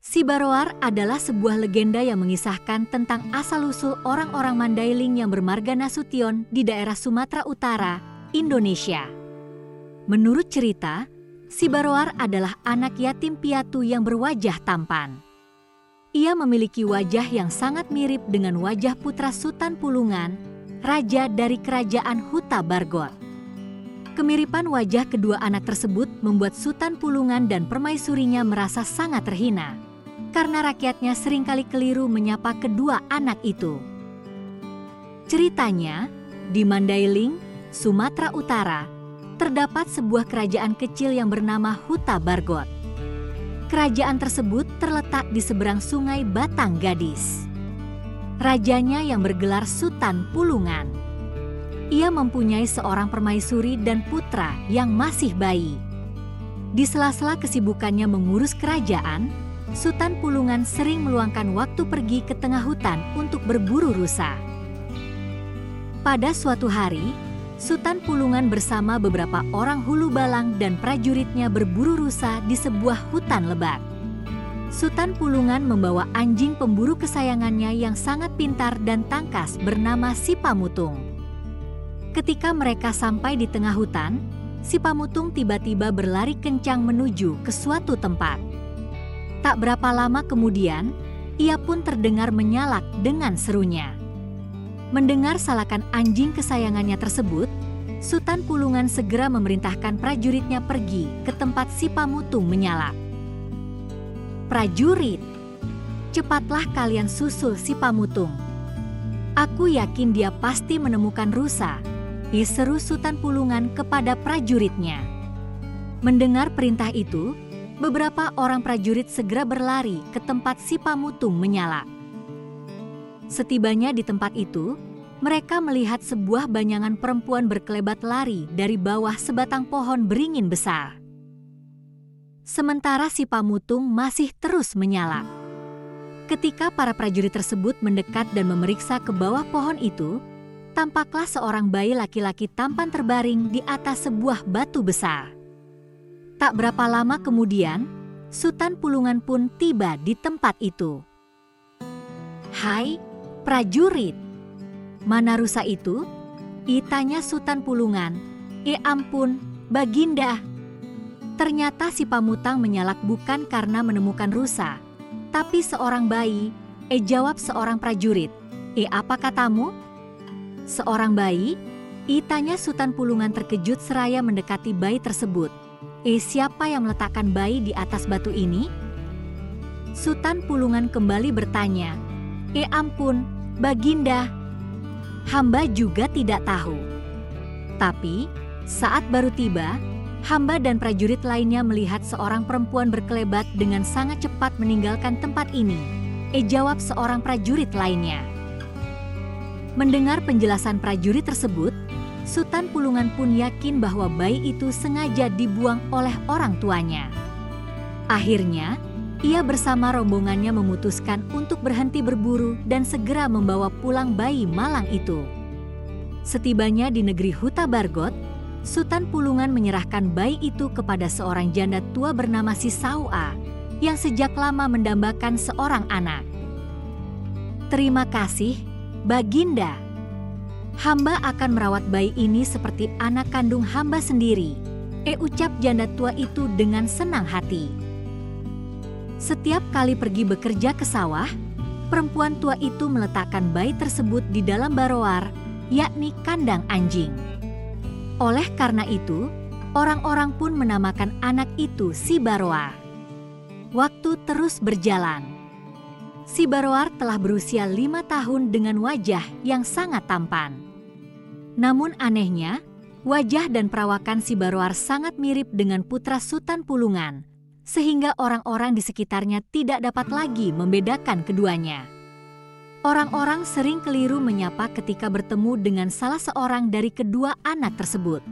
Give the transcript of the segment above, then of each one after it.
Si Baroar adalah sebuah legenda yang mengisahkan tentang asal-usul orang-orang Mandailing yang bermarga Nasution di daerah Sumatera Utara, Indonesia. Menurut cerita, si Baroar adalah anak yatim piatu yang berwajah tampan. Ia memiliki wajah yang sangat mirip dengan wajah putra Sutan Pulungan, raja dari kerajaan Huta Bargot. Kemiripan wajah kedua anak tersebut membuat Sutan Pulungan dan permaisurinya merasa sangat terhina, karena rakyatnya seringkali keliru menyapa kedua anak itu. Ceritanya, di Mandailing, Sumatera Utara, terdapat sebuah kerajaan kecil yang bernama Huta Bargot. Kerajaan tersebut terletak di seberang sungai Batang Gadis. Rajanya yang bergelar Sutan Pulungan. Ia mempunyai seorang permaisuri dan putra yang masih bayi. Di sela-sela kesibukannya mengurus kerajaan, Sutan Pulungan sering meluangkan waktu pergi ke tengah hutan untuk berburu rusa. Pada suatu hari, Sutan Pulungan bersama beberapa orang hulu balang dan prajuritnya berburu rusa di sebuah hutan lebat. Sutan Pulungan membawa anjing pemburu kesayangannya yang sangat pintar dan tangkas bernama Si Pamutung. Ketika mereka sampai di tengah hutan, Si Pamutung tiba-tiba berlari kencang menuju ke suatu tempat. Tak berapa lama kemudian, ia pun terdengar menyalak dengan serunya. Mendengar salakan anjing kesayangannya tersebut, Sutan Pulungan segera memerintahkan prajuritnya pergi ke tempat Si Pamutung menyalak. "Prajurit, cepatlah kalian susul Si Pamutung. Aku yakin dia pasti menemukan rusa," seru Sutan Pulungan kepada prajuritnya. Mendengar perintah itu, beberapa orang prajurit segera berlari ke tempat Si Pamutung menyalak. Setibanya di tempat itu, mereka melihat sebuah banyangan perempuan berkelebat lari dari bawah sebatang pohon beringin besar. Sementara Si Pamutung masih terus menyalak. Ketika para prajurit tersebut mendekat dan memeriksa ke bawah pohon itu, tampaklah seorang bayi laki-laki tampan terbaring di atas sebuah batu besar. Tak berapa lama kemudian, Sutan Pulungan pun tiba di tempat itu. "Hai, prajurit, mana rusa itu?" tanya Sutan Pulungan. Ampun, Baginda." Ternyata Si Pamutang menyalak bukan karena menemukan rusa, tapi seorang bayi, jawab seorang prajurit. Apa katamu?" "Seorang bayi?" tanya Sutan Pulungan terkejut seraya mendekati bayi tersebut. Siapa yang meletakkan bayi di atas batu ini?" Sutan Pulungan kembali bertanya. Ampun, Baginda, hamba juga tidak tahu. Tapi saat baru tiba, hamba dan prajurit lainnya melihat seorang perempuan berkelebat dengan sangat cepat meninggalkan tempat ini. Jawab seorang prajurit lainnya. Mendengar penjelasan prajurit tersebut, Sutan Pulungan pun yakin bahwa bayi itu sengaja dibuang oleh orang tuanya. Akhirnya, ia bersama rombongannya memutuskan untuk berhenti berburu dan segera membawa pulang bayi malang itu. Setibanya di negeri Huta Bargot, Sutan Pulungan menyerahkan bayi itu kepada seorang janda tua bernama Si Saua yang sejak lama mendambakan seorang anak. "Terima kasih, Baginda. Hamba akan merawat bayi ini seperti anak kandung hamba sendiri," ucap janda tua itu dengan senang hati. Setiap kali pergi bekerja ke sawah, perempuan tua itu meletakkan bayi tersebut di dalam baroar, yakni kandang anjing. Oleh karena itu, orang-orang pun menamakan anak itu Si Baroar. Waktu terus berjalan. Si Baroar telah berusia 5 tahun dengan wajah yang sangat tampan. Namun anehnya, wajah dan perawakan Si Baroar sangat mirip dengan putra Sutan Pulungan, sehingga orang-orang di sekitarnya tidak dapat lagi membedakan keduanya. Orang-orang sering keliru menyapa ketika bertemu dengan salah seorang dari kedua anak tersebut.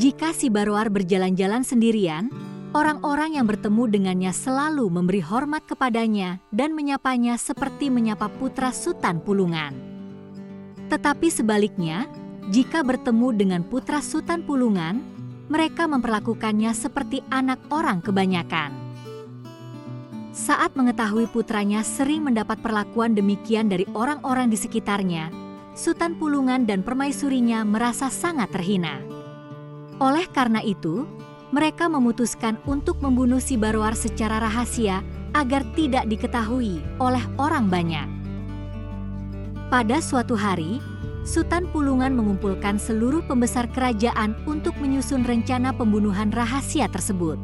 Jika Si Baroar berjalan-jalan sendirian, orang-orang yang bertemu dengannya selalu memberi hormat kepadanya dan menyapanya seperti menyapa putra Sutan Pulungan. Tetapi sebaliknya, jika bertemu dengan putra Sutan Pulungan, mereka memperlakukannya seperti anak orang kebanyakan. Saat mengetahui putranya sering mendapat perlakuan demikian dari orang-orang di sekitarnya, Sutan Pulungan dan permaisurinya merasa sangat terhina. Oleh karena itu, mereka memutuskan untuk membunuh si Barowar secara rahasia agar tidak diketahui oleh orang banyak. Pada suatu hari, Sutan Pulungan mengumpulkan seluruh pembesar kerajaan untuk menyusun rencana pembunuhan rahasia tersebut.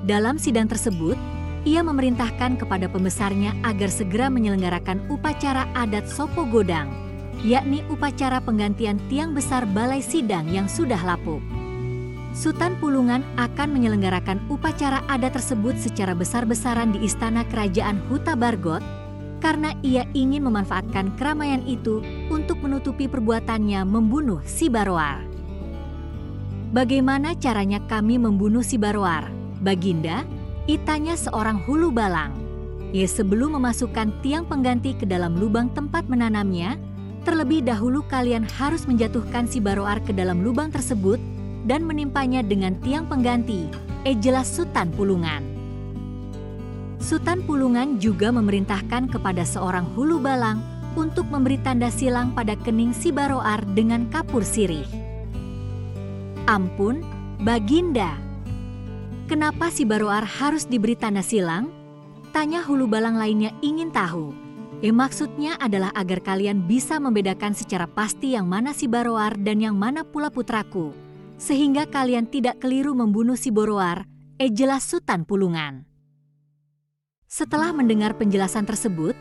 Dalam sidang tersebut, ia memerintahkan kepada pembesarnya agar segera menyelenggarakan upacara adat Sopo Godang, yakni upacara penggantian tiang besar balai sidang yang sudah lapuk. Sutan Pulungan akan menyelenggarakan upacara adat tersebut secara besar-besaran di istana kerajaan Huta Bargot karena ia ingin memanfaatkan keramaian itu untuk menutupi perbuatannya membunuh si Barowar. Bagaimana caranya kami membunuh si Barowar, Baginda? Itanya seorang hulu balang. Ya, sebelum memasukkan tiang pengganti ke dalam lubang tempat menanamnya, terlebih dahulu kalian harus menjatuhkan si Barowar ke dalam lubang tersebut dan menimpanya dengan tiang pengganti, jelas Sutan Pulungan. Sutan Pulungan juga memerintahkan kepada seorang hulu balang untuk memberi tanda silang pada kening si Barowar dengan kapur sirih. Ampun, Baginda. Kenapa si Barowar harus diberi tanda silang? Tanya hulu balang lainnya ingin tahu. Maksudnya adalah agar kalian bisa membedakan secara pasti yang mana si Barowar dan yang mana pula putraku, sehingga kalian tidak keliru membunuh si Barowar, jelas Sutan Pulungan. Setelah mendengar penjelasan tersebut,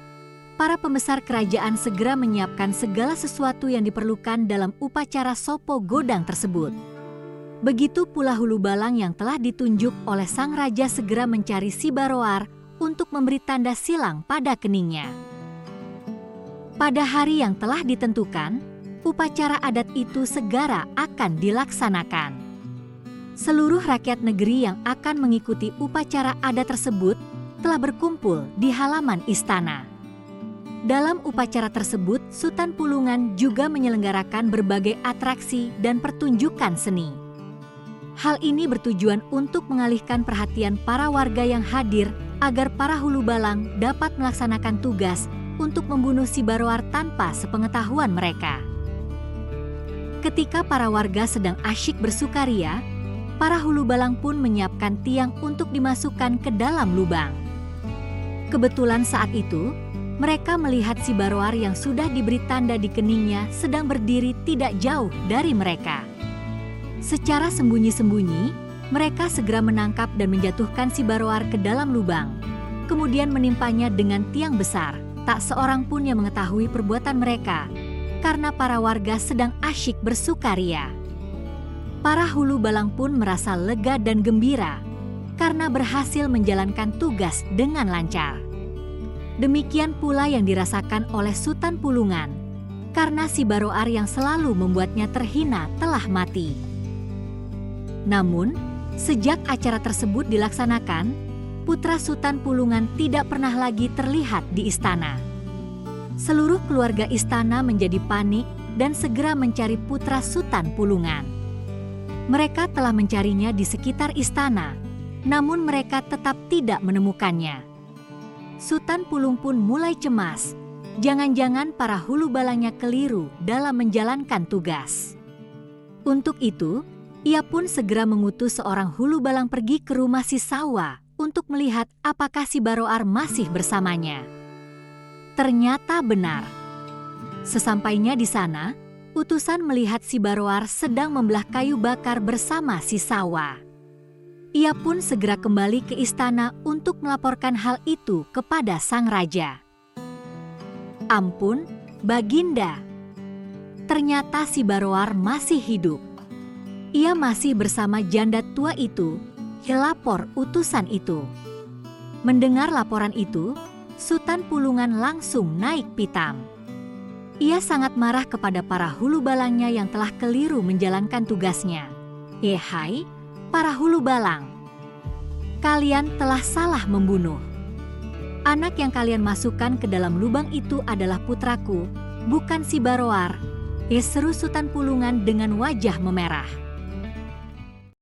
para pembesar kerajaan segera menyiapkan segala sesuatu yang diperlukan dalam upacara Sopo Godang tersebut. Begitu pula hulu balang yang telah ditunjuk oleh sang raja segera mencari si Barowar untuk memberi tanda silang pada keningnya. Pada hari yang telah ditentukan, upacara adat itu segera akan dilaksanakan. Seluruh rakyat negeri yang akan mengikuti upacara adat tersebut telah berkumpul di halaman istana. Dalam upacara tersebut, Sutan Pulungan juga menyelenggarakan berbagai atraksi dan pertunjukan seni. Hal ini bertujuan untuk mengalihkan perhatian para warga yang hadir agar para hulu balang dapat melaksanakan tugas untuk membunuh si Barowar tanpa sepengetahuan mereka. Ketika para warga sedang asyik bersukaria, para hulu balang pun menyiapkan tiang untuk dimasukkan ke dalam lubang. Kebetulan saat itu, mereka melihat si Barowar yang sudah diberi tanda di keningnya sedang berdiri tidak jauh dari mereka. Secara sembunyi-sembunyi, mereka segera menangkap dan menjatuhkan si Barowar ke dalam lubang, kemudian menimpanya dengan tiang besar. Tak seorang pun yang mengetahui perbuatan mereka, karena para warga sedang asyik bersukaria. Para hulu balang pun merasa lega dan gembira, karena berhasil menjalankan tugas dengan lancar. Demikian pula yang dirasakan oleh Sutan Pulungan, karena si Barowar yang selalu membuatnya terhina telah mati. Namun, sejak acara tersebut dilaksanakan, putra Sutan Pulungan tidak pernah lagi terlihat di istana. Seluruh keluarga istana menjadi panik dan segera mencari putra Sutan Pulungan. Mereka telah mencarinya di sekitar istana, namun mereka tetap tidak menemukannya. Sutan Pulung pun mulai cemas. Jangan-jangan para hulu balangnya keliru dalam menjalankan tugas. Untuk itu, ia pun segera mengutus seorang hulu balang pergi ke rumah si Sawa untuk melihat apakah si Barowar masih bersamanya. Ternyata benar. Sesampainya di sana, utusan melihat si Barowar sedang membelah kayu bakar bersama si Sawa. Ia pun segera kembali ke istana untuk melaporkan hal itu kepada sang raja. Ampun, Baginda. Ternyata si Barowar masih hidup. Ia masih bersama janda tua itu, lapor utusan itu. Mendengar laporan itu, Sutan Pulungan langsung naik pitam. Ia sangat marah kepada para hulu balangnya yang telah keliru menjalankan tugasnya. Hai, para hulu balang, kalian telah salah membunuh. Anak yang kalian masukkan ke dalam lubang itu adalah putraku, bukan si Barowar. Seru Sutan Pulungan dengan wajah memerah.